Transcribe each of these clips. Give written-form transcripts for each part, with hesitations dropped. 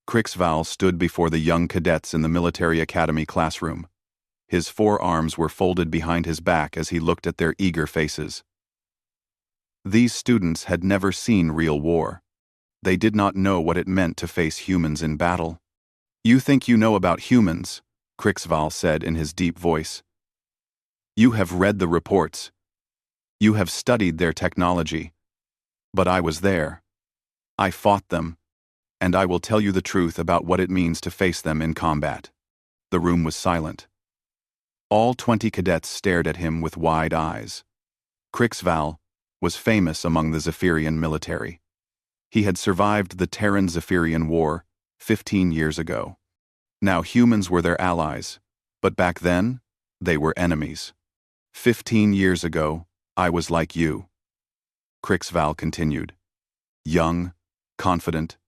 Krixval stood before the young cadets in the military academy classroom. His forearms were folded behind his back as he looked at their eager faces. These students had never seen real war. They did not know what it meant to face humans in battle. "You think you know about humans," Krixval said in his deep voice. "You have read the reports. You have studied their technology. But I was there. I fought them. And I will tell you the truth about what it means to face them in combat." The room was silent. All 20 cadets stared at him with wide eyes. Krixval was famous among the Zephyrian military. He had survived the Terran-Zephyrian War 15 years ago. Now humans were their allies, but back then, they were enemies. 15 years ago, I was like you. Krixval continued. Young, confident,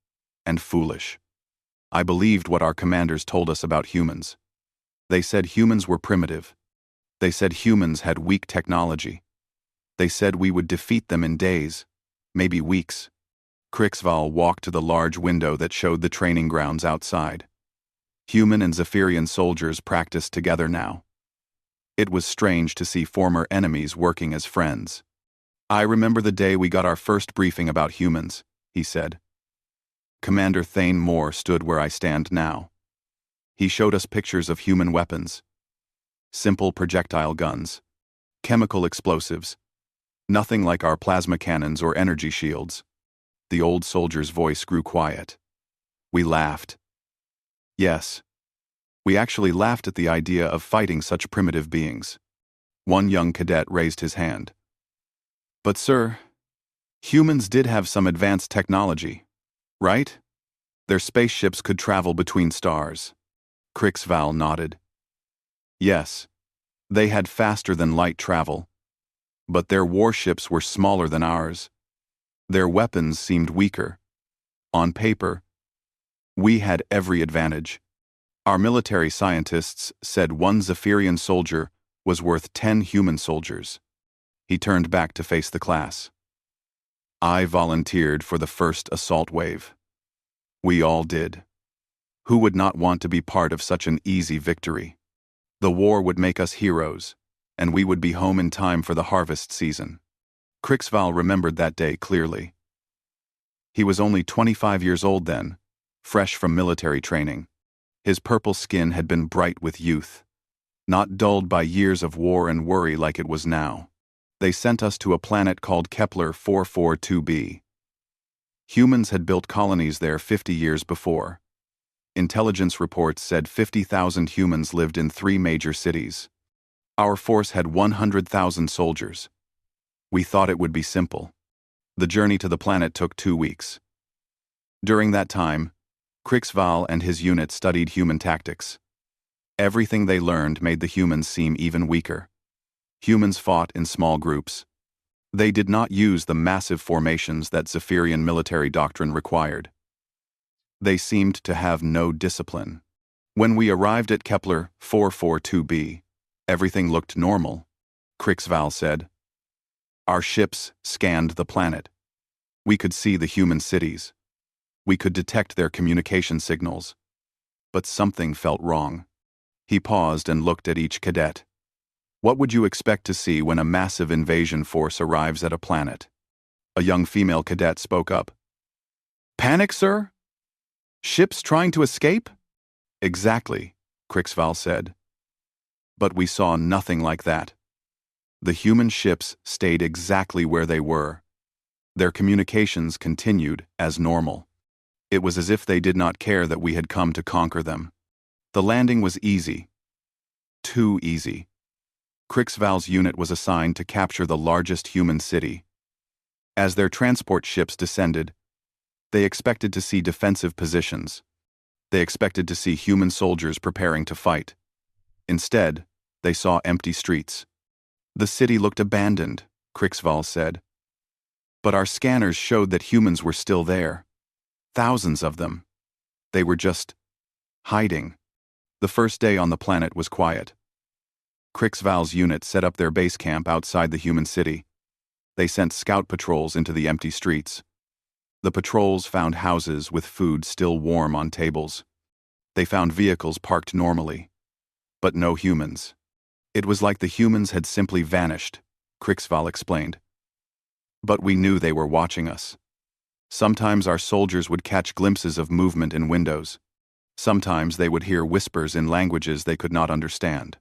and foolish. I believed what our commanders told us about humans. They said humans were primitive. They said humans had weak technology. They said we would defeat them in days, maybe weeks. Krixval walked to the large window that showed the training grounds outside. Human and Zephyrian soldiers practiced together now. It was strange to see former enemies working as friends. "I remember the day we got our first briefing about humans," he said. Commander Thane Moore stood where I stand now. He showed us pictures of human weapons. Simple projectile guns. Chemical explosives. Nothing like our plasma cannons or energy shields. The old soldier's voice grew quiet. We laughed. Yes. We actually laughed at the idea of fighting such primitive beings. One young cadet raised his hand. "But sir, humans did have some advanced technology, right? Their spaceships could travel between stars." Krixval nodded. "Yes, they had faster-than-light travel. But their warships were smaller than ours. Their weapons seemed weaker. On paper, we had every advantage. Our military scientists said one Zephyrian soldier was worth 10 human soldiers." He turned back to face the class. "I volunteered for the first assault wave. We all did. Who would not want to be part of such an easy victory? The war would make us heroes, and we would be home in time for the harvest season." Krixval remembered that day clearly. He was only 25 years old then, fresh from military training. His purple skin had been bright with youth, not dulled by years of war and worry like it was now. They sent us to a planet called Kepler 442b. Humans had built colonies there 50 years before. Intelligence reports said 50,000 humans lived in 3 major cities. Our force had 100,000 soldiers. We thought it would be simple. The journey to the planet took 2 weeks. During that time, Krixval and his unit studied human tactics. Everything they learned made the humans seem even weaker. Humans fought in small groups. They did not use the massive formations that Zephyrian military doctrine required. They seemed to have no discipline. When we arrived at Kepler 442b, everything looked normal, Krixval said. Our ships scanned the planet. We could see the human cities. We could detect their communication signals. But something felt wrong. He paused and looked at each cadet. What would you expect to see when a massive invasion force arrives at a planet? A young female cadet spoke up. Panic, sir? Ships trying to escape? Exactly, Krixval said. But we saw nothing like that. The human ships stayed exactly where they were. Their communications continued as normal. It was as if they did not care that we had come to conquer them. The landing was easy. Too easy. Krixval's unit was assigned to capture the largest human city. As their transport ships descended, they expected to see defensive positions. They expected to see human soldiers preparing to fight. Instead, they saw empty streets. The city looked abandoned, Krixval said. But our scanners showed that humans were still there. Thousands of them. They were just hiding. The first day on the planet was quiet. Krixval's unit set up their base camp outside the human city. They sent scout patrols into the empty streets. The patrols found houses with food still warm on tables. They found vehicles parked normally, but no humans. It was like the humans had simply vanished, Krixval explained. But we knew they were watching us. Sometimes our soldiers would catch glimpses of movement in windows. Sometimes they would hear whispers in languages they could not understand.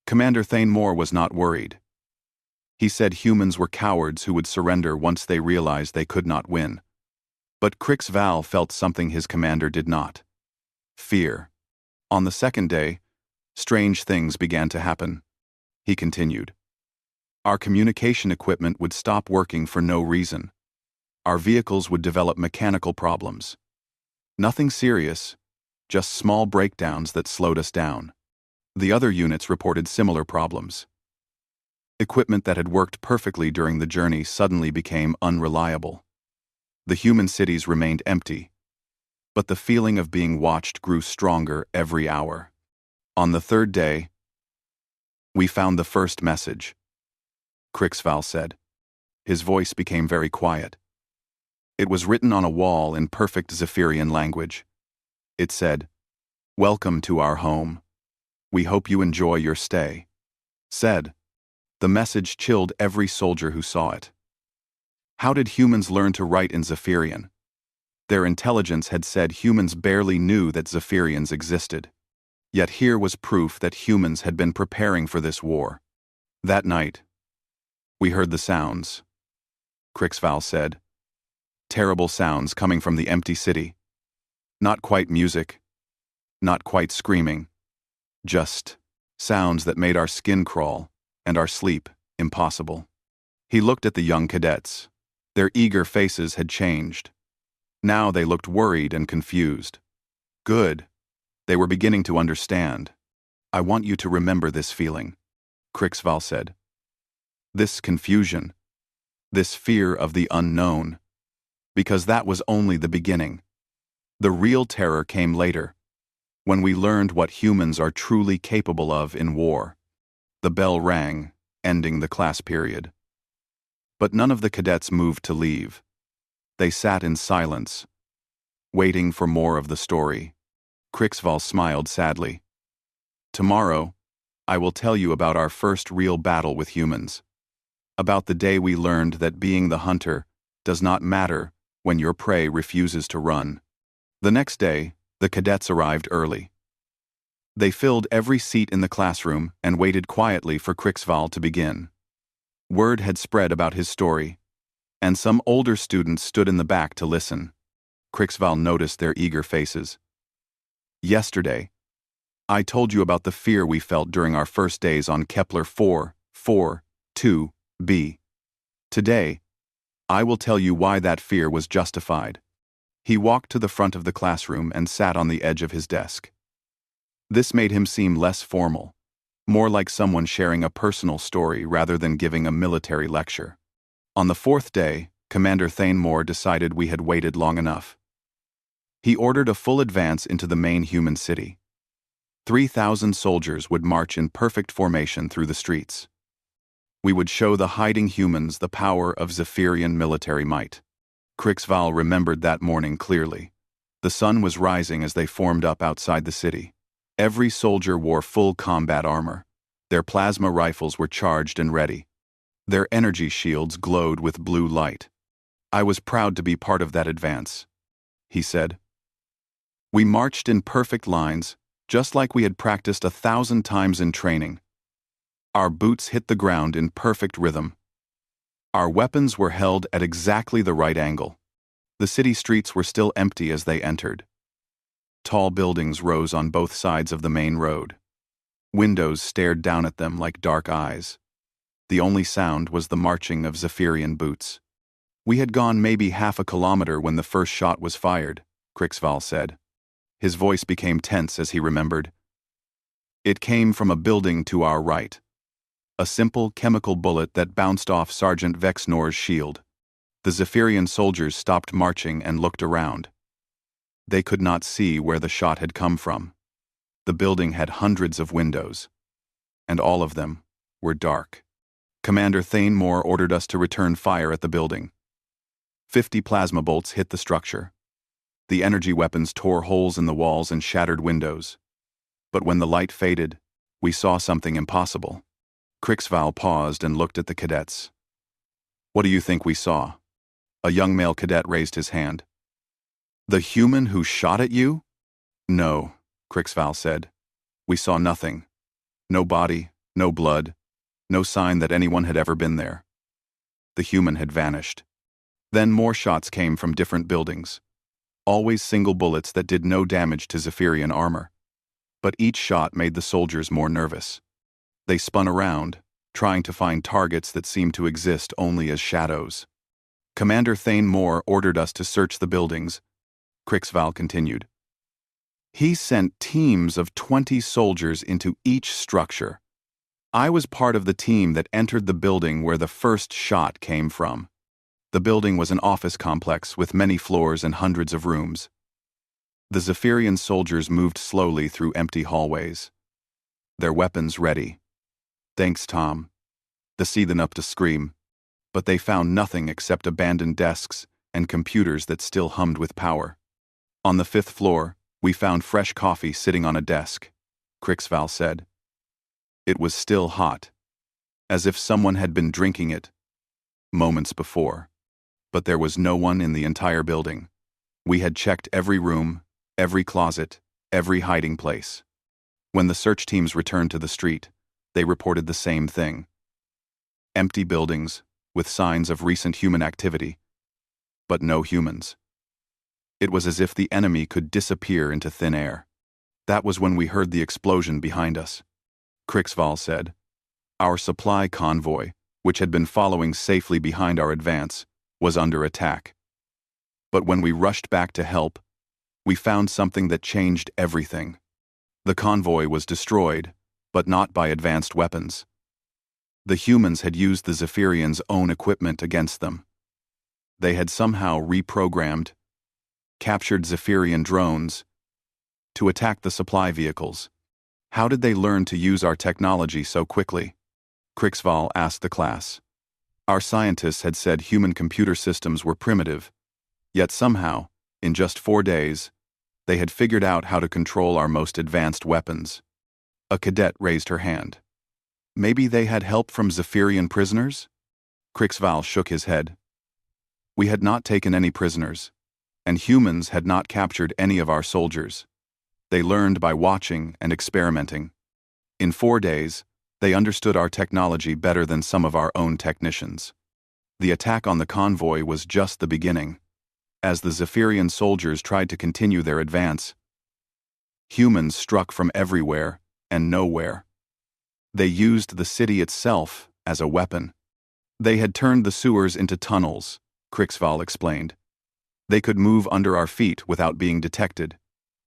Commander Thanemore was not worried. He said humans were cowards who would surrender once they realized they could not win. But Krixval felt something his commander did not. Fear. On the second day, strange things began to happen. He continued. Our communication equipment would stop working for no reason. Our vehicles would develop mechanical problems. Nothing serious, just small breakdowns that slowed us down. The other units reported similar problems. Equipment that had worked perfectly during the journey suddenly became unreliable. The human cities remained empty, but the feeling of being watched grew stronger every hour. On the third day, we found the first message, Krixval said. His voice became very quiet. It was written on a wall in perfect Zephyrian language. It said, "Welcome to our home. We hope you enjoy your stay." Said. The message chilled every soldier who saw it. How did humans learn to write in Zephyrian? Their intelligence had said humans barely knew that Zephyrians existed. Yet here was proof that humans had been preparing for this war. That night, we heard the sounds, Krixval said. Terrible sounds coming from the empty city. Not quite music, not quite screaming, just sounds that made our skin crawl and our sleep impossible. He looked at the young cadets. Their eager faces had changed. Now they looked worried and confused. Good. They were beginning to understand. I want you to remember this feeling, Krixval said. This confusion, this fear of the unknown, because that was only the beginning. The real terror came later, when we learned what humans are truly capable of in war. The bell rang, ending the class period. But none of the cadets moved to leave. They sat in silence, waiting for more of the story. Krixval smiled sadly. Tomorrow, I will tell you about our first real battle with humans. About the day we learned that being the hunter does not matter when your prey refuses to run. The next day, the cadets arrived early. They filled every seat in the classroom and waited quietly for Krixval to begin. Word had spread about his story, and some older students stood in the back to listen. Krixval noticed their eager faces. Yesterday, I told you about the fear we felt during our first days on Kepler 442b. Today, I will tell you why that fear was justified. He walked to the front of the classroom and sat on the edge of his desk. This made him seem less formal, more like someone sharing a personal story rather than giving a military lecture. On the fourth day, Commander Thanemore decided we had waited long enough. He ordered a full advance into the main human city. 3,000 soldiers would march in perfect formation through the streets. We would show the hiding humans the power of Zephyrian military might. Krixval remembered that morning clearly. The sun was rising as they formed up outside the city. Every soldier wore full combat armor. Their plasma rifles were charged and ready. Their energy shields glowed with blue light. I was proud to be part of that advance, he said. We marched in perfect lines, just like we had practiced 1,000 times in training. Our boots hit the ground in perfect rhythm. Our weapons were held at exactly the right angle. The city streets were still empty as they entered. Tall buildings rose on both sides of the main road. Windows stared down at them like dark eyes. The only sound was the marching of Zephyrian boots. We had gone maybe half a kilometer when the first shot was fired, Krixval said. His voice became tense as he remembered. It came from a building to our right. A simple chemical bullet that bounced off Sergeant Vexnor's shield. The Zephyrian soldiers stopped marching and looked around. They could not see where the shot had come from. The building had hundreds of windows, and all of them were dark. Commander Thanemore ordered us to return fire at the building. 50 plasma bolts hit the structure. The energy weapons tore holes in the walls and shattered windows. But when the light faded, we saw something impossible. Krixval paused and looked at the cadets. "What do you think we saw?" A young male cadet raised his hand. "The human who shot at you?" "No," Krixval said. "We saw nothing. No body, no blood, no sign that anyone had ever been there." The human had vanished. Then more shots came from different buildings. Always single bullets that did no damage to Zephyrian armor. But each shot made the soldiers more nervous. They spun around, trying to find targets that seemed to exist only as shadows. "Commander Thane Moore ordered us to search the buildings," Krixval continued. "He sent teams of 20 soldiers into each structure. I was part of the team that entered the building where the first shot came from. The building was an office complex with many floors and hundreds of rooms. The Zephyrian soldiers moved slowly through empty hallways, their weapons ready. Thanks, Tom. The seethen up to scream, but they found nothing except abandoned desks and computers that still hummed with power. On the 5th floor, we found fresh coffee sitting on a desk," Krixval said. It was still hot, as if someone had been drinking it moments before. But there was no one in the entire building. We had checked every room, every closet, every hiding place. When the search teams returned to the street, they reported the same thing. Empty buildings, with signs of recent human activity, but no humans. It was as if the enemy could disappear into thin air. That was when we heard the explosion behind us, Krixval said. Our supply convoy, which had been following safely behind our advance, was under attack. But when we rushed back to help, we found something that changed everything. The convoy was destroyed, but not by advanced weapons. The humans had used the Zephyrians' own equipment against them. They had somehow reprogrammed, captured Zephyrian drones, to attack the supply vehicles. How did they learn to use our technology so quickly? Krixval asked the class. Our scientists had said human computer systems were primitive, yet somehow, in just 4 days, they had figured out how to control our most advanced weapons. A cadet raised her hand. Maybe they had help from Zephyrian prisoners? Krixval shook his head. We had not taken any prisoners, and humans had not captured any of our soldiers. They learned by watching and experimenting. In 4 days, they understood our technology better than some of our own technicians. The attack on the convoy was just the beginning. As the Zephyrian soldiers tried to continue their advance, humans struck from everywhere and nowhere. They used the city itself as a weapon. They had turned the sewers into tunnels, Krixval explained. They could move under our feet without being detected.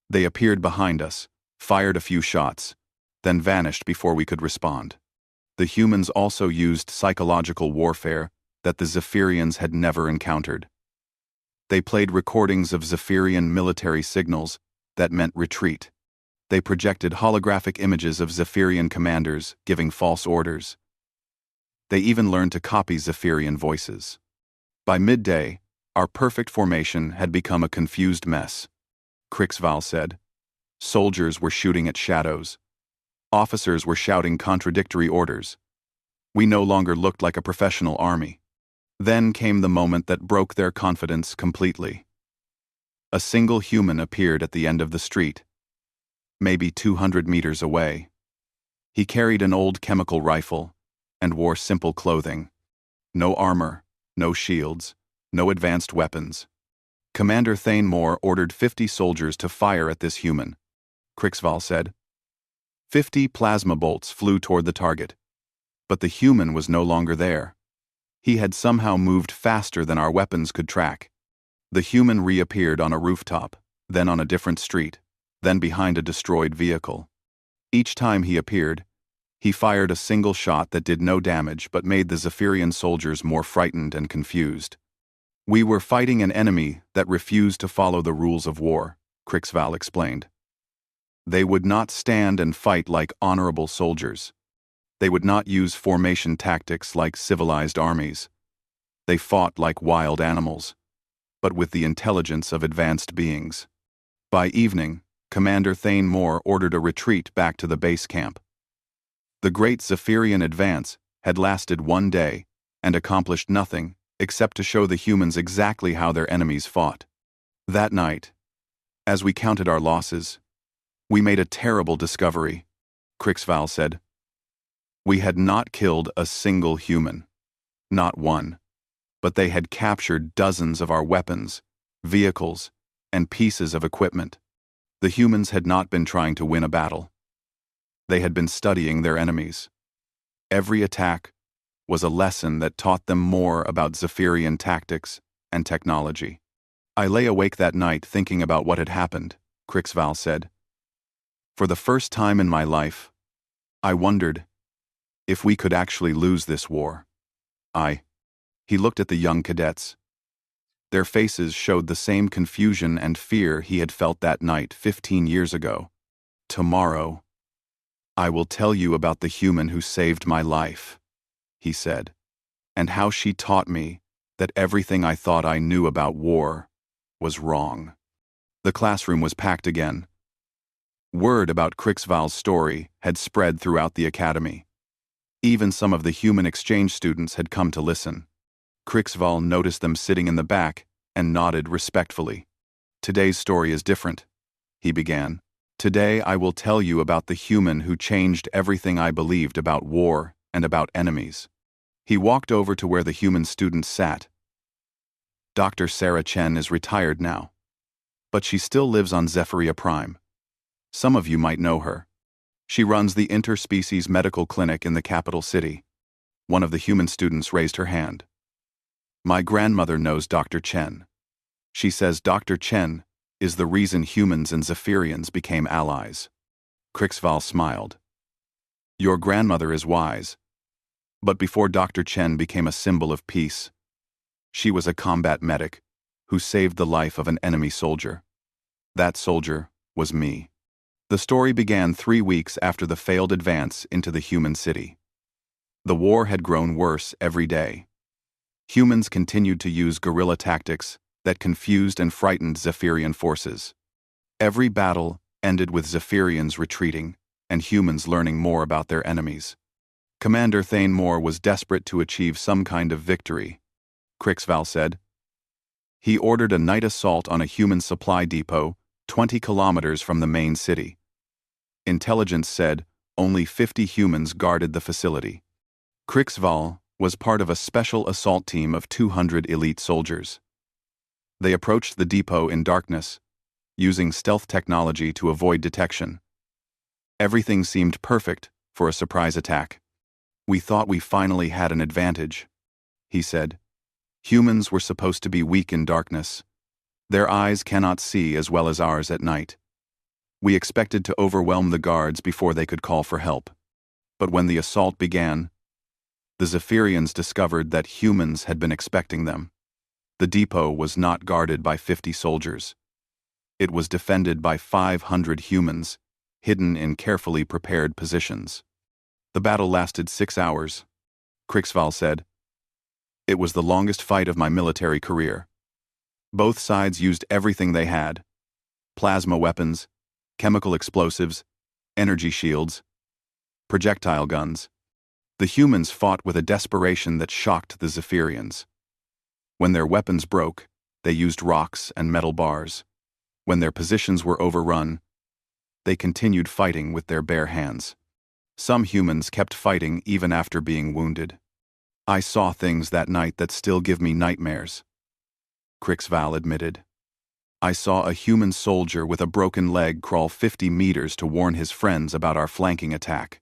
They appeared behind us, fired a few shots, then vanished before we could respond. The humans also used psychological warfare that the Zephyrians had never encountered. They played recordings of Zephyrian military signals that meant retreat. They projected holographic images of Zephyrian commanders giving false orders. They even learned to copy Zephyrian voices. By midday, our perfect formation had become a confused mess, Krixval said. Soldiers were shooting at shadows. Officers were shouting contradictory orders. We no longer looked like a professional army. Then came the moment that broke their confidence completely. A single human appeared at the end of the street, maybe 200 meters away. He carried an old chemical rifle and wore simple clothing. No armor, no shields, no advanced weapons. Commander Thane Moore ordered 50 soldiers to fire at this human, Krixval said. 50 plasma bolts flew toward the target. But the human was no longer there. He had somehow moved faster than our weapons could track. The human reappeared on a rooftop, then on a different street, then behind a destroyed vehicle. Each time he appeared, he fired a single shot that did no damage but made the Zephyrian soldiers more frightened and confused. We were fighting an enemy that refused to follow the rules of war, Krixval explained. They would not stand and fight like honorable soldiers. They would not use formation tactics like civilized armies. They fought like wild animals, but with the intelligence of advanced beings. By evening, Commander Thane Moore ordered a retreat back to the base camp. The great Zephyrian advance had lasted 1 day and accomplished nothing except to show the humans exactly how their enemies fought. That night, as we counted our losses, we made a terrible discovery, Crixval said. We had not killed a single human. Not one. But they had captured dozens of our weapons, vehicles, and pieces of equipment. The humans had not been trying to win a battle. They had been studying their enemies. Every attack was a lesson that taught them more about Zephyrian tactics and technology. I lay awake that night thinking about what had happened, Crixval said. For the first time in my life, I wondered if we could actually lose this war. He looked at the young cadets. Their faces showed the same confusion and fear he had felt that night 15 years ago. Tomorrow, I will tell you about the human who saved my life, he said, and how she taught me that everything I thought I knew about war was wrong. The classroom was packed again. Word about Crixval's story had spread throughout the academy. Even some of the human exchange students had come to listen. Crixval noticed them sitting in the back and nodded respectfully. Today's story is different, he began. Today I will tell you about the human who changed everything I believed about war and about enemies. He walked over to where the human students sat. Dr. Sarah Chen is retired now, but she still lives on Zephyria Prime. Some of you might know her. She runs the interspecies medical clinic in the capital city. One of the human students raised her hand. My grandmother knows Dr. Chen. She says Dr. Chen is the reason humans and Zephyrians became allies. Crixval smiled. Your grandmother is wise. But before Dr. Chen became a symbol of peace, she was a combat medic who saved the life of an enemy soldier. That soldier was me. The story began 3 weeks after the failed advance into the human city. The war had grown worse every day. Humans continued to use guerrilla tactics that confused and frightened Zephyrian forces. Every battle ended with Zephyrians retreating and humans learning more about their enemies. Commander Thane Moore was desperate to achieve some kind of victory, Crixval said. He ordered a night assault on a human supply depot 20 kilometers from the main city. Intelligence said only 50 humans guarded the facility. Crixval was part of a special assault team of 200 elite soldiers. They approached the depot in darkness, using stealth technology to avoid detection. Everything seemed perfect for a surprise attack. We thought we finally had an advantage, he said. Humans were supposed to be weak in darkness. Their eyes cannot see as well as ours at night. We expected to overwhelm the guards before they could call for help. But when the assault began, the Zephyrians discovered that humans had been expecting them. The depot was not guarded by 50 soldiers. It was defended by 500 humans, hidden in carefully prepared positions. The battle lasted 6 hours, Crixval said. It was the longest fight of my military career. Both sides used everything they had: plasma weapons, chemical explosives, energy shields, projectile guns. The humans fought with a desperation that shocked the Zephyrians. When their weapons broke, they used rocks and metal bars. When their positions were overrun, they continued fighting with their bare hands. Some humans kept fighting even after being wounded. I saw things that night that still give me nightmares, Crixval admitted. I saw a human soldier with a broken leg crawl 50 meters to warn his friends about our flanking attack.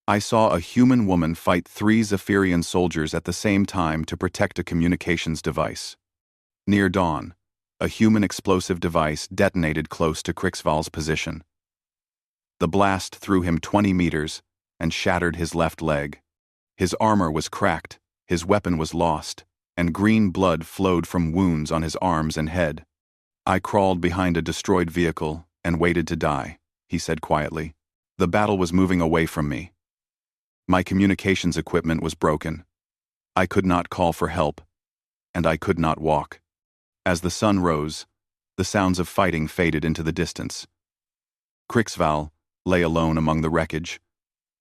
I saw a human woman fight 3 Zephyrian soldiers at the same time to protect a communications device. Near dawn, a human explosive device detonated close to Crixval's position. The blast threw him 20 meters and shattered his left leg. His armor was cracked, his weapon was lost, and green blood flowed from wounds on his arms and head. I crawled behind a destroyed vehicle and waited to die, he said quietly. The battle was moving away from me. My communications equipment was broken. I could not call for help, and I could not walk. As the sun rose, the sounds of fighting faded into the distance. Krixval lay alone among the wreckage,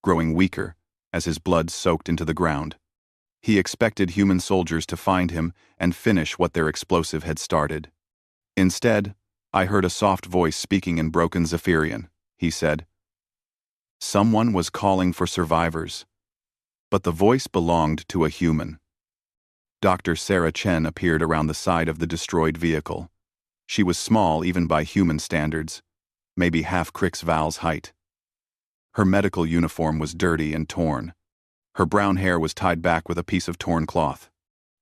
growing weaker as his blood soaked into the ground. He expected human soldiers to find him and finish what their explosive had started. Instead, I heard a soft voice speaking in broken Zephyrian. He said, "Someone was calling for survivors." But the voice belonged to a human. Dr. Sarah Chen appeared around the side of the destroyed vehicle. She was small even by human standards, maybe half Krixval's height. Her medical uniform was dirty and torn. Her brown hair was tied back with a piece of torn cloth.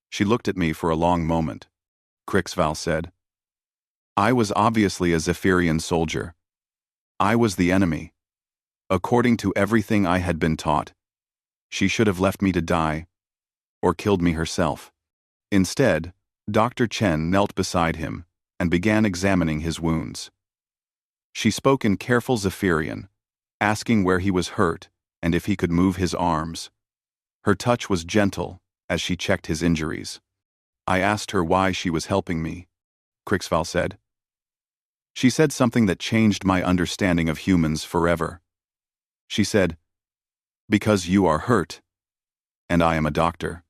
She looked at me for a long moment. Krixval said, "I was obviously a Zephyrian soldier. I was the enemy. According to everything I had been taught, she should have left me to die, or killed me herself." Instead, Dr. Chen knelt beside him and began examining his wounds. She spoke in careful Zephyrian, asking where he was hurt and if he could move his arms. Her touch was gentle as she checked his injuries. "I asked her why she was helping me," Krixval said. "She said something that changed my understanding of humans forever. She said, 'Because you are hurt, and I am a doctor.'"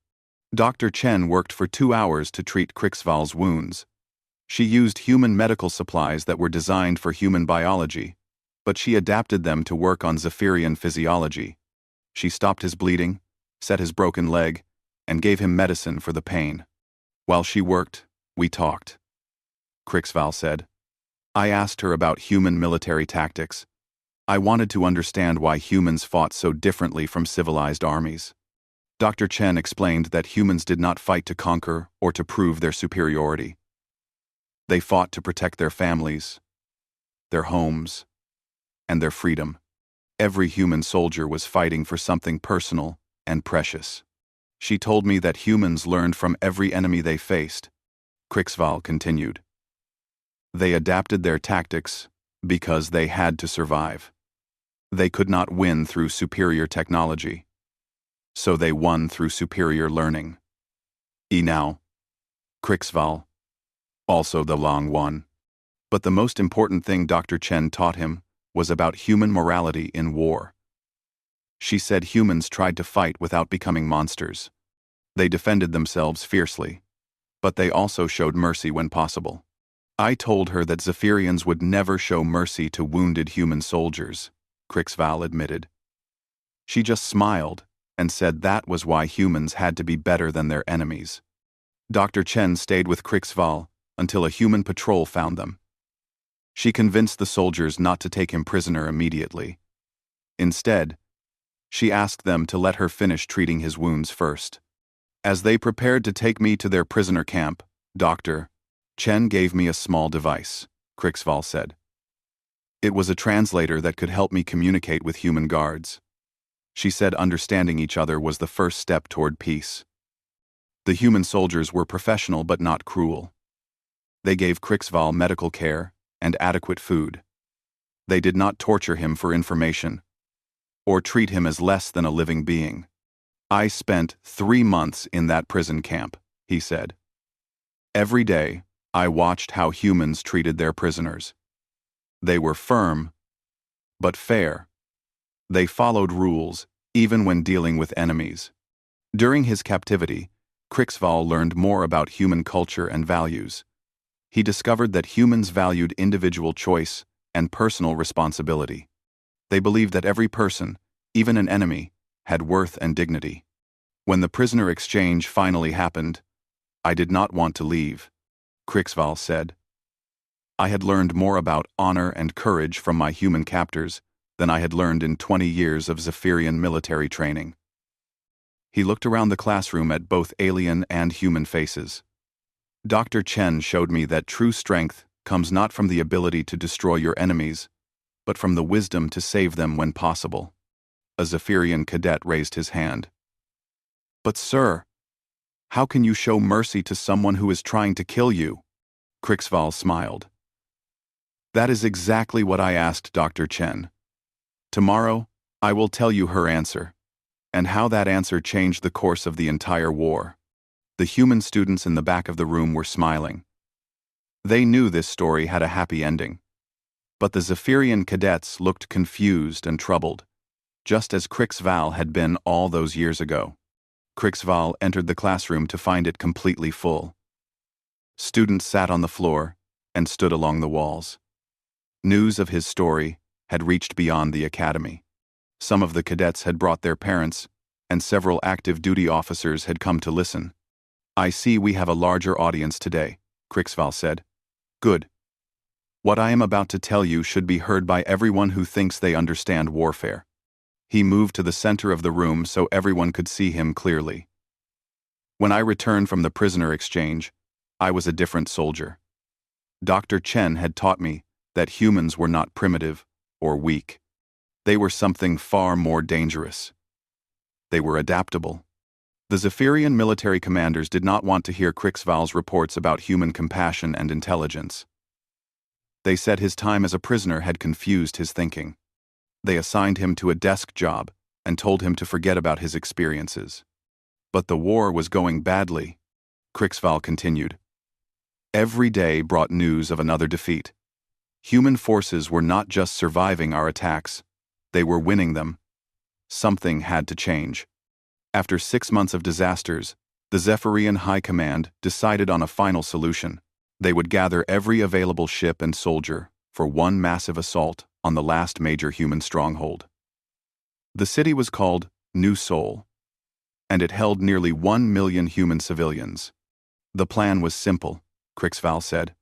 Dr. Chen worked for 2 hours to treat Krixval's wounds. She used human medical supplies that were designed for human biology, but she adapted them to work on Zephyrian physiology. She stopped his bleeding, set his broken leg, and gave him medicine for the pain. While she worked, we talked. Krixval said, "I asked her about human military tactics. I wanted to understand why humans fought so differently from civilized armies." Dr. Chen explained that humans did not fight to conquer or to prove their superiority. They fought to protect their families, their homes, and their freedom. Every human soldier was fighting for something personal and precious. She told me that humans learned from every enemy they faced. Krixval continued. They adapted their tactics because they had to survive. They could not win through superior technology, so they won through superior learning. Now, Krixval, also the Long One. But the most important thing Dr. Chen taught him was about human morality in war. She said humans tried to fight without becoming monsters. They defended themselves fiercely, but they also showed mercy when possible. I told her that Zephyrians would never show mercy to wounded human soldiers, Krixval admitted. She just smiled and said that was why humans had to be better than their enemies. Dr. Chen stayed with Krixval until a human patrol found them. She convinced the soldiers not to take him prisoner immediately. Instead, she asked them to let her finish treating his wounds first. As they prepared to take me to their prisoner camp, Dr. Chen gave me a small device, Krixval said. It was a translator that could help me communicate with human guards. She said understanding each other was the first step toward peace. The human soldiers were professional but not cruel. They gave Krixval medical care and adequate food. They did not torture him for information or treat him as less than a living being. I spent 3 months in that prison camp, he said. Every day, I watched how humans treated their prisoners. They were firm, but fair. They followed rules, even when dealing with enemies. During his captivity, Krixval learned more about human culture and values. He discovered that humans valued individual choice and personal responsibility. They believed that every person, even an enemy, had worth and dignity. When the prisoner exchange finally happened, I did not want to leave, Krixval said. I had learned more about honor and courage from my human captors than I had learned in 20 years of Zephyrian military training. He looked around the classroom at both alien and human faces. Dr. Chen showed me that true strength comes not from the ability to destroy your enemies, but from the wisdom to save them when possible. A Zephyrian cadet raised his hand. But sir, how can you show mercy to someone who is trying to kill you? Krixval smiled. That is exactly what I asked Dr. Chen. Tomorrow, I will tell you her answer, and how that answer changed the course of the entire war. The human students in the back of the room were smiling. They knew this story had a happy ending. But the Zephyrian cadets looked confused and troubled, just as Krixval had been all those years ago. Krixval entered the classroom to find it completely full. Students sat on the floor and stood along the walls. News of his story had reached beyond the academy. Some of the cadets had brought their parents, and several active duty officers had come to listen. "I see we have a larger audience today," Krixval said. "Good. What I am about to tell you should be heard by everyone who thinks they understand warfare." He moved to the center of the room so everyone could see him clearly. "When I returned from the prisoner exchange, I was a different soldier. Dr. Chen had taught me that humans were not primitive or weak. They were something far more dangerous. They were adaptable." The Zephyrian military commanders did not want to hear Krixval's reports about human compassion and intelligence. They said his time as a prisoner had confused his thinking. They assigned him to a desk job and told him to forget about his experiences. But the war was going badly, Krixval continued. Every day brought news of another defeat. Human forces were not just surviving our attacks, they were winning them. Something had to change. After 6 months of disasters, the Zephyrian High Command decided on a final solution. They would gather every available ship and soldier for one massive assault on the last major human stronghold. The city was called New Seoul, and it held nearly 1 million human civilians. The plan was simple, Krixval said.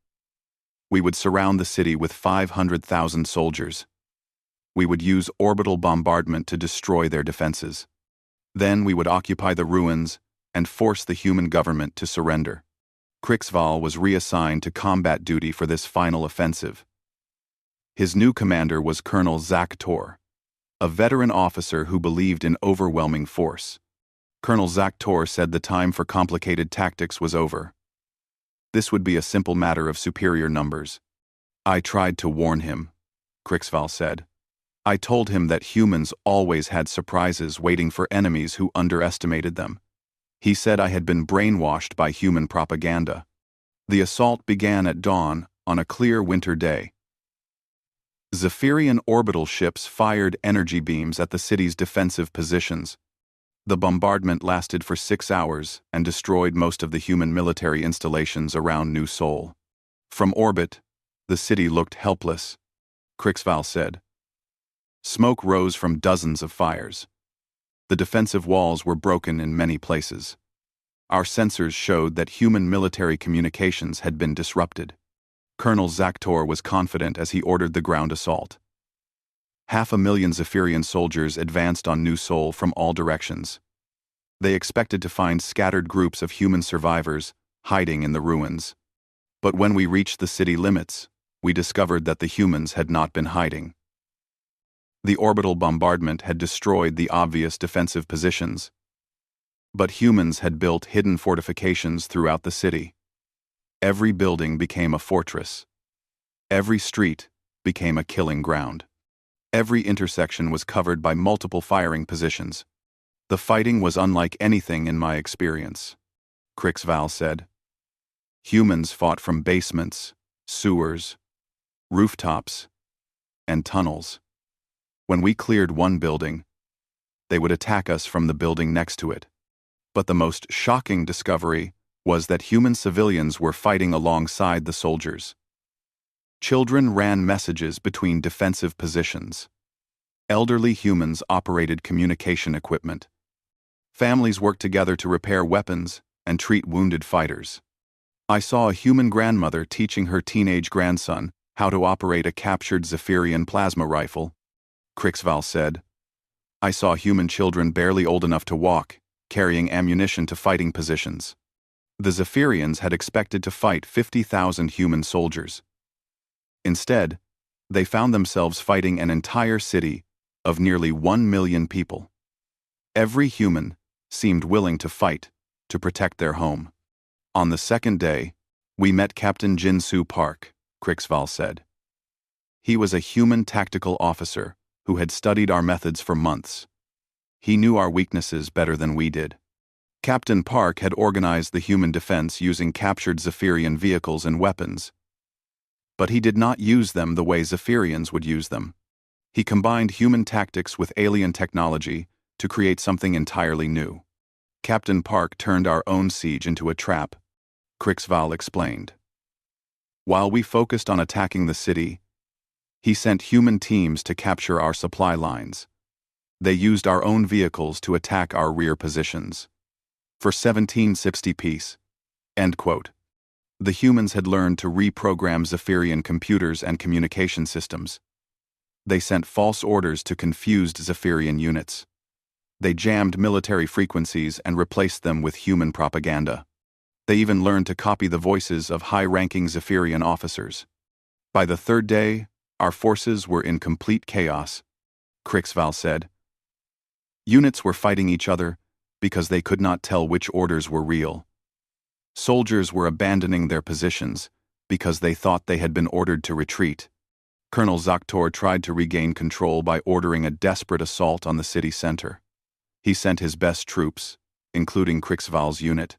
We would surround the city with 500,000 soldiers. We would use orbital bombardment to destroy their defenses. Then we would occupy the ruins and force the human government to surrender. Krixval was reassigned to combat duty for this final offensive. His new commander was Colonel Zak Tor, a veteran officer who believed in overwhelming force. Colonel Zak Tor said the time for complicated tactics was over. This would be a simple matter of superior numbers. "I tried to warn him," Krixval said. "I told him that humans always had surprises waiting for enemies who underestimated them. He said I had been brainwashed by human propaganda." The assault began at dawn on a clear winter day. Zephyrian orbital ships fired energy beams at the city's defensive positions. The bombardment lasted for 6 hours and destroyed most of the human military installations around New Seoul. From orbit, the city looked helpless, Krixval said. Smoke rose from dozens of fires. The defensive walls were broken in many places. Our sensors showed that human military communications had been disrupted. Colonel Zak Tor was confident as he ordered the ground assault. 500,000 Zephyrian soldiers advanced on New Seoul from all directions. They expected to find scattered groups of human survivors hiding in the ruins. But when we reached the city limits, we discovered that the humans had not been hiding. The orbital bombardment had destroyed the obvious defensive positions. But humans had built hidden fortifications throughout the city. Every building became a fortress. Every street became a killing ground. Every intersection was covered by multiple firing positions. The fighting was unlike anything in my experience, Krixval said. Humans fought from basements, sewers, rooftops, and tunnels. When we cleared one building, they would attack us from the building next to it. But the most shocking discovery was that human civilians were fighting alongside the soldiers. Children ran messages between defensive positions. Elderly humans operated communication equipment. Families worked together to repair weapons and treat wounded fighters. I saw a human grandmother teaching her teenage grandson how to operate a captured Zephyrian plasma rifle, Krixval said. I saw human children barely old enough to walk, carrying ammunition to fighting positions. The Zephyrians had expected to fight 50,000 human soldiers. Instead, they found themselves fighting an entire city of nearly 1 million people. Every human seemed willing to fight to protect their home. On the second day, we met Captain Jin-Soo Park, Krixval said. He was a human tactical officer who had studied our methods for months. He knew our weaknesses better than we did. Captain Park had organized the human defense using captured Zephyrian vehicles and weapons, But he did not use them the way Zephyrians would use them. He combined human tactics with alien technology to create something entirely new. Captain Park turned our own siege into a trap, Krixval explained. While we focused on attacking the city, he sent human teams to capture our supply lines. They used our own vehicles to attack our rear positions. For 1760 peace. End quote. The humans had learned to reprogram Zephyrian computers and communication systems. They sent false orders to confused Zephyrian units. They jammed military frequencies and replaced them with human propaganda. They even learned to copy the voices of high-ranking Zephyrian officers. By the third day, our forces were in complete chaos, Krixval said. Units were fighting each other because they could not tell which orders were real. Soldiers were abandoning their positions because they thought they had been ordered to retreat. Colonel Zaktor tried to regain control by ordering a desperate assault on the city center. He sent his best troops, including Krixval's unit,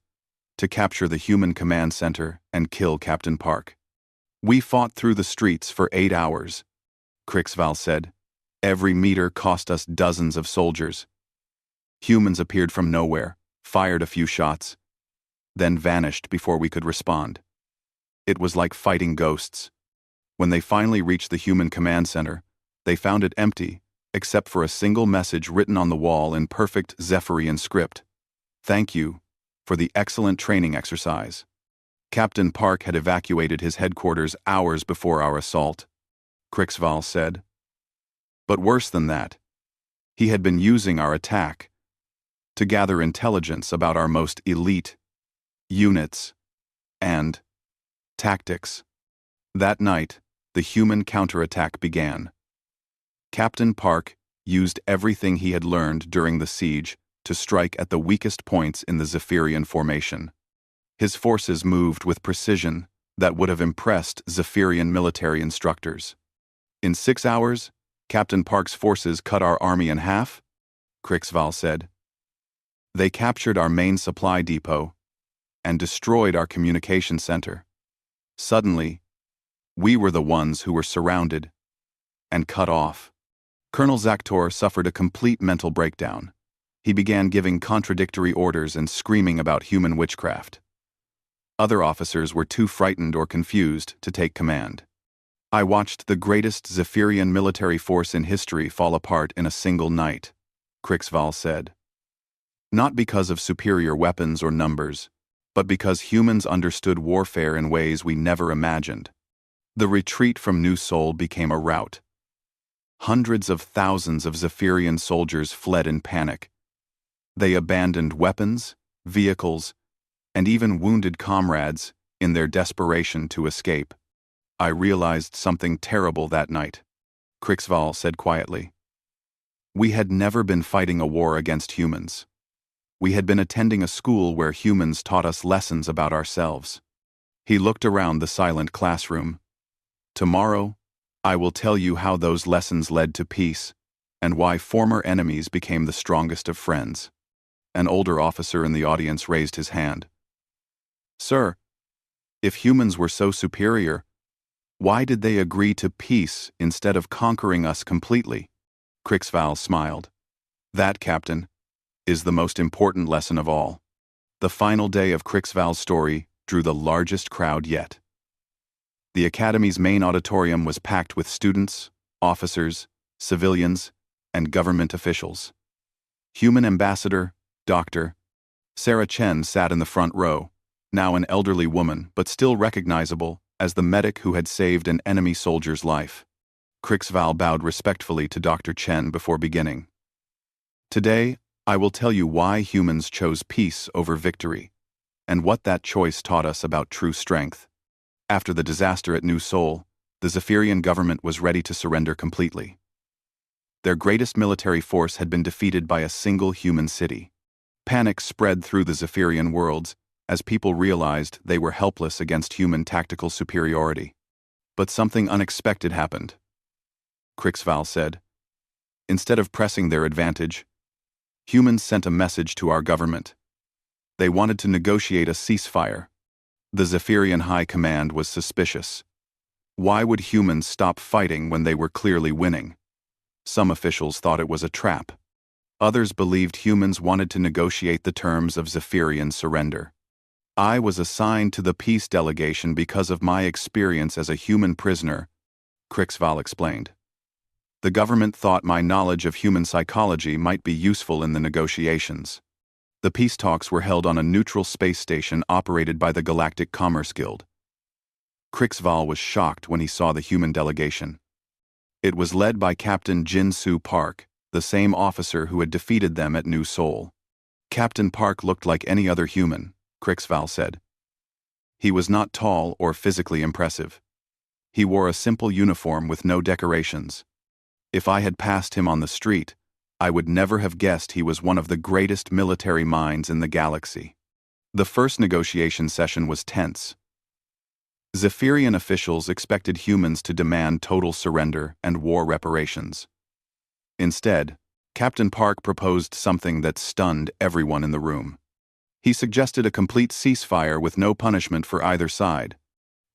to capture the human command center and kill Captain Park. We fought through the streets for 8 hours, Krixval said. Every meter cost us dozens of soldiers. Humans appeared from nowhere, fired a few shots, then vanished before we could respond. It was like fighting ghosts. When they finally reached the human command center, they found it empty, except for a single message written on the wall in perfect Zephyrian script. Thank you for the excellent training exercise. Captain Park had evacuated his headquarters hours before our assault, Krixval said. But worse than that, he had been using our attack to gather intelligence about our most elite units and tactics. That night, the human counterattack began. Captain Park used everything he had learned during the siege to strike at the weakest points in the Zephyrian formation. His forces moved with precision that would have impressed Zephyrian military instructors. In 6 hours, Captain Park's forces cut our army in half, Krixval said. They captured our main supply depot and destroyed our communication center. Suddenly, we were the ones who were surrounded and cut off. Colonel Zaktor suffered a complete mental breakdown. He began giving contradictory orders and screaming about human witchcraft. Other officers were too frightened or confused to take command. I watched the greatest Zephyrian military force in history fall apart in a single night, Krixval said. Not because of superior weapons or numbers, but because humans understood warfare in ways we never imagined. The retreat from New Sol became a rout. Hundreds of thousands of Zephyrian soldiers fled in panic. They abandoned weapons, vehicles, and even wounded comrades in their desperation to escape. I realized something terrible that night, Krixval said quietly. We had never been fighting a war against humans. We had been attending a school where humans taught us lessons about ourselves. He looked around the silent classroom. Tomorrow, I will tell you how those lessons led to peace and why former enemies became the strongest of friends. An older officer in the audience raised his hand. Sir, if humans were so superior, why did they agree to peace instead of conquering us completely? Krixval smiled. That, Captain, is the most important lesson of all. The final day of Krixval's story drew the largest crowd yet. The Academy's main auditorium was packed with students, officers, civilians, and government officials. Human ambassador, Dr. Sarah Chen sat in the front row, now an elderly woman but still recognizable as the medic who had saved an enemy soldier's life. Krixval bowed respectfully to Dr. Chen before beginning. Today, I will tell you why humans chose peace over victory, and what that choice taught us about true strength. After the disaster at New Sol, the Zephyrian government was ready to surrender completely. Their greatest military force had been defeated by a single human city. Panic spread through the Zephyrian worlds as people realized they were helpless against human tactical superiority. But something unexpected happened, Krixval said. Instead of pressing their advantage, humans sent a message to our government. They wanted to negotiate a ceasefire. The Zephyrian High Command was suspicious. Why would humans stop fighting when they were clearly winning? Some officials thought it was a trap. Others believed humans wanted to negotiate the terms of Zephyrian surrender. I was assigned to the peace delegation because of my experience as a human prisoner, Krixval explained. The government thought my knowledge of human psychology might be useful in the negotiations. The peace talks were held on a neutral space station operated by the Galactic Commerce Guild. Krixval was shocked when he saw the human delegation. It was led by Captain Jin-Soo Park, the same officer who had defeated them at New Seoul. Captain Park looked like any other human, Krixval said. He was not tall or physically impressive. He wore a simple uniform with no decorations. If I had passed him on the street, I would never have guessed he was one of the greatest military minds in the galaxy. The first negotiation session was tense. Zephyrian officials expected humans to demand total surrender and war reparations. Instead, Captain Park proposed something that stunned everyone in the room. He suggested a complete ceasefire with no punishment for either side,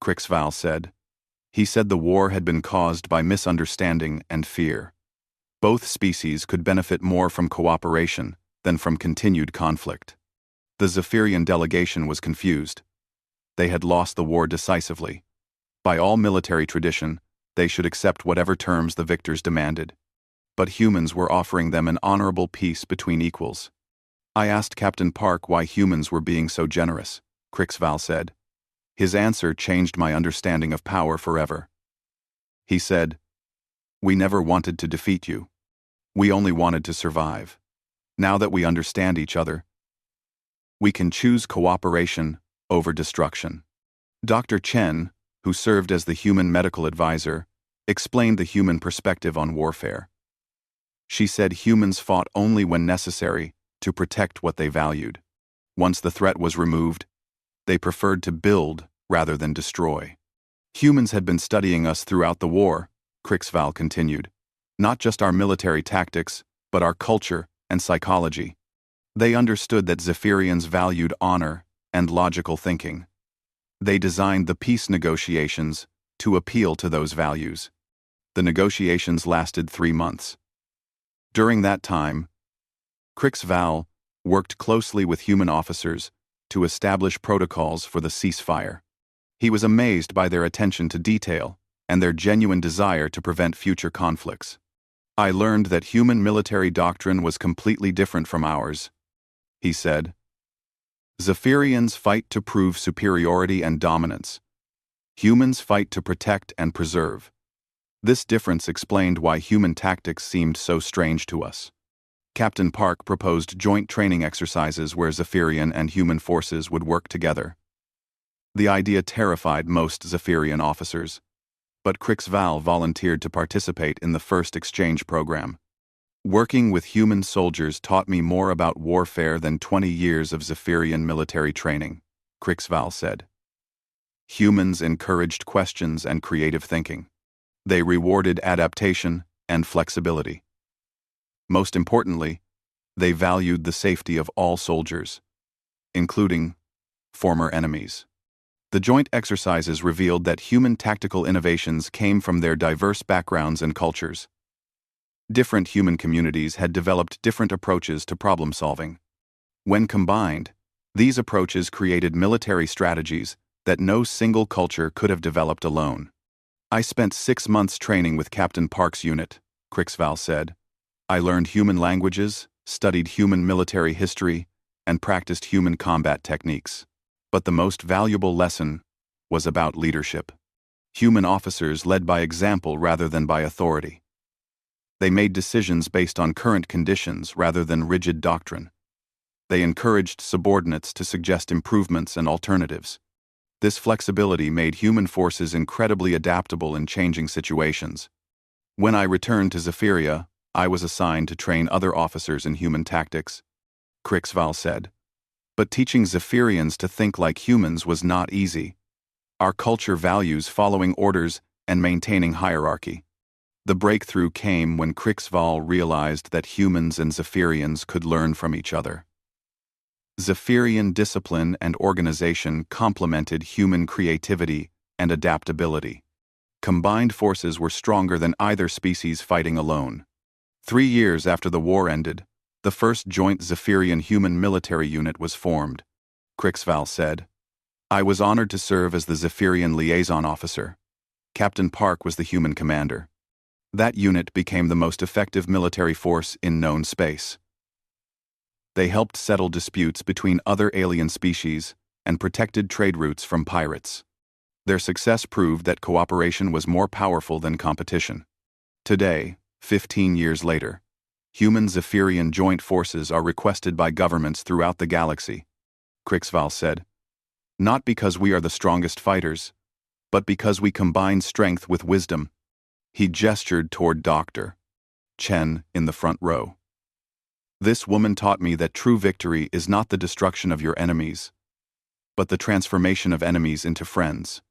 Krixval said. He said the war had been caused by misunderstanding and fear. Both species could benefit more from cooperation than from continued conflict. The Zephyrian delegation was confused. They had lost the war decisively. By all military tradition, they should accept whatever terms the victors demanded. But humans were offering them an honorable peace between equals. I asked Captain Park why humans were being so generous, Krixval said. His answer changed my understanding of power forever. He said, "We never wanted to defeat you. We only wanted to survive. Now that we understand each other, we can choose cooperation over destruction." Dr. Chen, who served as the human medical advisor, explained the human perspective on warfare. She said humans fought only when necessary to protect what they valued. Once the threat was removed, they preferred to build rather than destroy. Humans had been studying us throughout the war, Krixval continued. Not just our military tactics, but our culture and psychology. They understood that Zephyrians valued honor and logical thinking. They designed the peace negotiations to appeal to those values. The negotiations lasted 3 months. During that time, Krixval worked closely with human officers to establish protocols for the ceasefire. He was amazed by their attention to detail and their genuine desire to prevent future conflicts. I learned that human military doctrine was completely different from ours, he said. Zephyrians fight to prove superiority and dominance. Humans fight to protect and preserve. This difference explained why human tactics seemed so strange to us. Captain Park proposed joint training exercises where Zephyrian and human forces would work together. The idea terrified most Zephyrian officers, but Krixval volunteered to participate in the first exchange program. Working with human soldiers taught me more about warfare than 20 years of Zephyrian military training, Krixval said. Humans encouraged questions and creative thinking. They rewarded adaptation and flexibility. Most importantly, they valued the safety of all soldiers, including former enemies. The joint exercises revealed that human tactical innovations came from their diverse backgrounds and cultures. Different human communities had developed different approaches to problem solving. When combined, these approaches created military strategies that no single culture could have developed alone. I spent 6 months training with Captain Park's unit, Krixval said. I learned human languages, studied human military history, and practiced human combat techniques. But the most valuable lesson was about leadership. Human officers led by example rather than by authority. They made decisions based on current conditions rather than rigid doctrine. They encouraged subordinates to suggest improvements and alternatives. This flexibility made human forces incredibly adaptable in changing situations. When I returned to Zephyria, I was assigned to train other officers in human tactics, Krixval said. But teaching Zephyrians to think like humans was not easy. Our culture values following orders and maintaining hierarchy. The breakthrough came when Krixval realized that humans and Zephyrians could learn from each other. Zephyrian discipline and organization complemented human creativity and adaptability. Combined forces were stronger than either species fighting alone. 3 years after the war ended, the first joint Zephyrian human military unit was formed, Crixval said. I was honored to serve as the Zephyrian liaison officer. Captain Park was the human commander. That unit became the most effective military force in known space. They helped settle disputes between other alien species and protected trade routes from pirates. Their success proved that cooperation was more powerful than competition. Today, 15 years later, human Zephyrian joint forces are requested by governments throughout the galaxy, Crixval said. Not because we are the strongest fighters, but because we combine strength with wisdom. He gestured toward Dr. Chen in the front row. This woman taught me that true victory is not the destruction of your enemies, but the transformation of enemies into friends.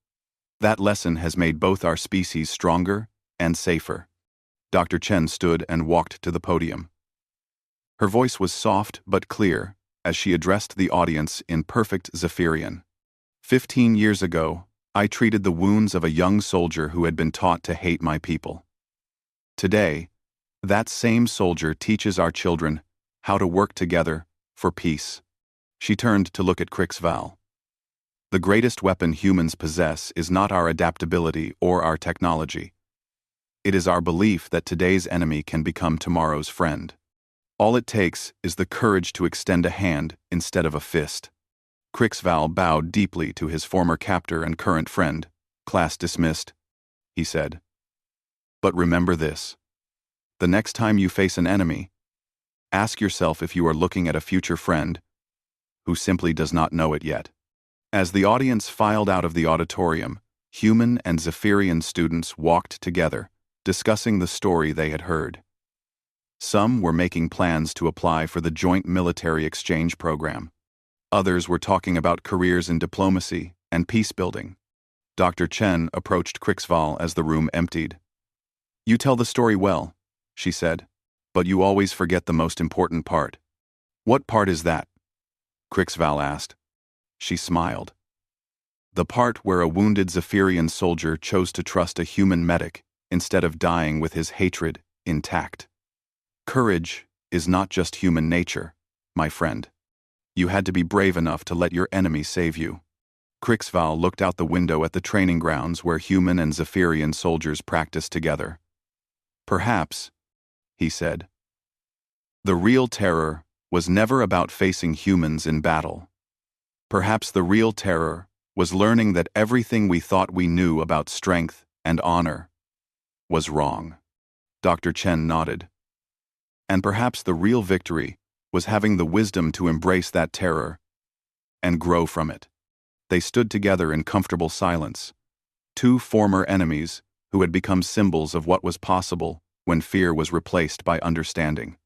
That lesson has made both our species stronger and safer. Dr. Chen stood and walked to the podium. Her voice was soft but clear as she addressed the audience in perfect Zephyrian. 15 years ago, I treated the wounds of a young soldier who had been taught to hate my people. Today, that same soldier teaches our children how to work together for peace. She turned to look at Crixval. The greatest weapon humans possess is not our adaptability or our technology. It is our belief that today's enemy can become tomorrow's friend. All it takes is the courage to extend a hand instead of a fist. Crixval bowed deeply to his former captor and current friend. Class dismissed, he said. But remember this. The next time you face an enemy, ask yourself if you are looking at a future friend who simply does not know it yet. As the audience filed out of the auditorium, human and Zephyrian students walked together, discussing the story they had heard. Some were making plans to apply for the joint military exchange program. Others were talking about careers in diplomacy and peace-building. Dr. Chen approached Crixval as the room emptied. You tell the story well, she said, but you always forget the most important part. What part is that? Crixval asked. She smiled. The part where a wounded Zephyrian soldier chose to trust a human medic instead of dying with his hatred intact. Courage is not just human nature, my friend. You had to be brave enough to let your enemy save you. Crixval looked out the window at the training grounds where human and Zephyrian soldiers practiced together. Perhaps, he said, the real terror was never about facing humans in battle. Perhaps the real terror was learning that everything we thought we knew about strength and honor was wrong. Dr. Chen nodded. And perhaps the real victory was having the wisdom to embrace that terror and grow from it. They stood together in comfortable silence, two former enemies who had become symbols of what was possible when fear was replaced by understanding.